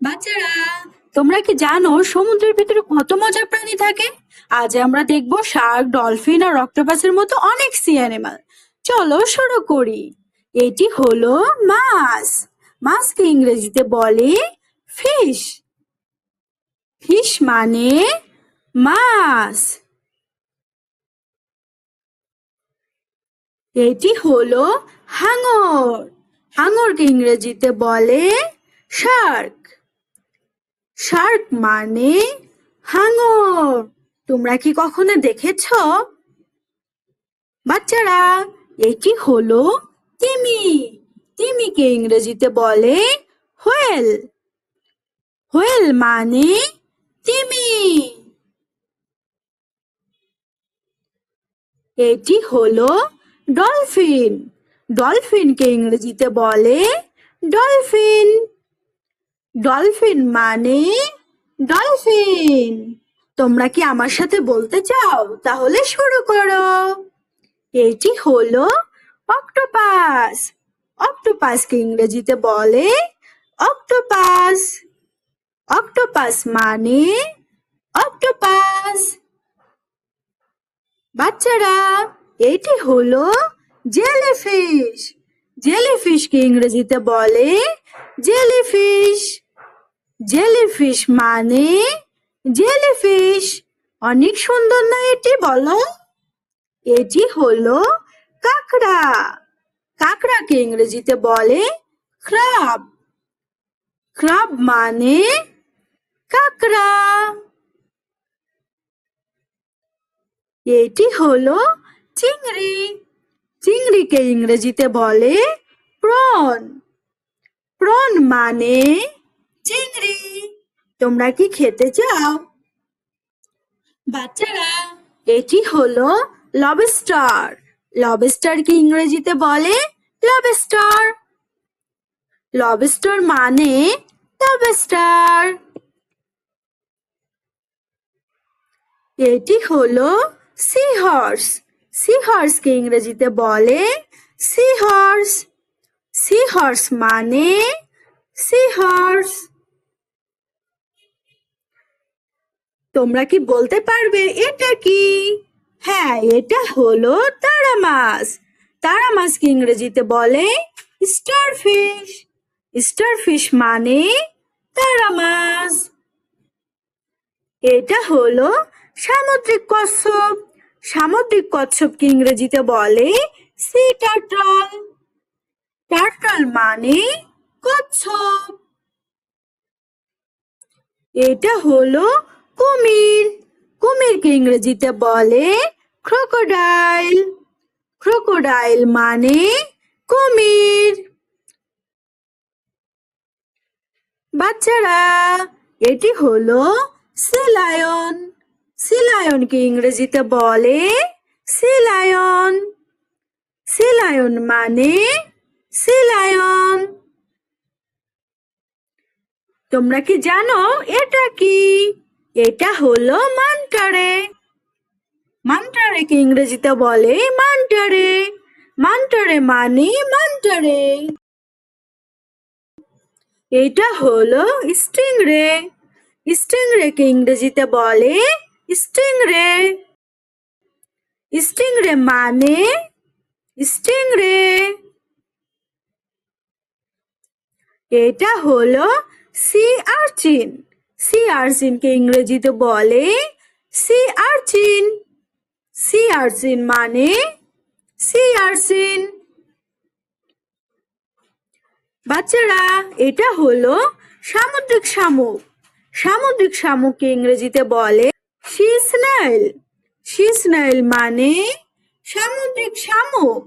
বাচ্চারা, তোমরা কি জানো সমুদ্রের ভিতরে কত মজার প্রাণী থাকে? আজ আমরা দেখব শার্ক, ডলফিন আর অক্টোপাসের মতো অনেক সি অ্যানিমাল। চলো শুরু করি। এটি হলো মাছ। মাছকে ইংরেজিতে বলে ফিশ। ফিশ মানে মাছ। এটি হলো হাঙর। হাঙরকে ইংরেজিতে বলে শার্ক। শার্ক মানে হাঙর। তোমরা কি কখনো দেখেছ? বাচ্চারা, এটি হলো তিমি। তিমিকে ইংরেজিতে বলে হোয়েল। হোয়েল মানে তিমি। এটি হলো ডলফিন। ডলফিনকে ইংরেজিতে বলে ডলফিন। ডলফিন মানে ডলফিন। তোমরা কি আমার সাথে বলতে চাও? তাহলে শুরু করো। এটি হলো অক্টোপাস। অক্টোপাসকে ইংরেজিতে বলে অক্টোপাস। অক্টোপাস মানে অক্টোপাস। বাচ্চারা, এটি হলো জেলিফিশ। জেলিফিশকে ইংরেজিতে বলে জেলিফিশ। জেলিফিশ মানে জেলিফিশ। অনেক সুন্দর না এটি, বলো? এটি হলো কাঁকড়া। কাঁকড়াকে ইংরেজিতে বলে ক্রাব। ক্রাব মানে কাঁকড়া। এটি হলো চিংড়ি। চিংড়িকে ইংরেজিতে বলে প্রন। প্রন মানে চিংড়ি। তোমরা কি খেতে চাও? বাচ্চারা, এটি হলো লবস্টার। লবস্টারকে ইংরেজিতে বলে লবস্টার। লবস্টার মানে লবস্টার। এটি হলো সি হর্স। সি হর্সকে ইংরেজিতে বলে সি হর্স। সি হর্স মানে সি হর্স। তোমরা কি বলতে পারবে এটা কি? হ্যাঁ, এটা হলো তারা মাছ। তারা মাছকে ইংরেজিতে বলে স্টারফিশ। স্টারফিশ মানে তারা মাছ। এটা হলো সামুদ্রিক কচ্ছপ। সামুদ্রিক কচ্ছপকে ইংরেজিতে বলে সি টার্টল। টার্টল মানে কচ্ছপ। এটা হলো কুমির। কুমিরকে ইংরেজিতে বলে ক্রোকোডাইল। ক্রোকোডাইল মানে কুমির। বাচ্চারা, এটি হলো সি লায়ন। সি লায়নকে ইংরেজিতে বলে সি লায়ন। সি লায়ন মানে সি লায়ন। তোমরা কি জানো এটা কি? এটা হলো মান্টারে। মান্টারেকে ইংরেজিতে বলে মান্টারে। মান্টারে মানে মান্টারে। এটা হলো স্টিংরে। স্টিংরেকে ইংরেজিতে বলে স্টিংরে। স্টিংরে মানে স্টিংরে। এটা হলো সি আর্চিন। সি আর্চিনকে ইংরেজিতে বলে সি আর্চিন। সি আর্চিন মানে সি আর্চিন। বাচ্চারা, এটা হলো সামুদ্রিক শামুক। সামুদ্রিক শামুককে ইংরেজিতে বলে সি স্নেইল। সি স্নেইল মানে সামুদ্রিক শামুক।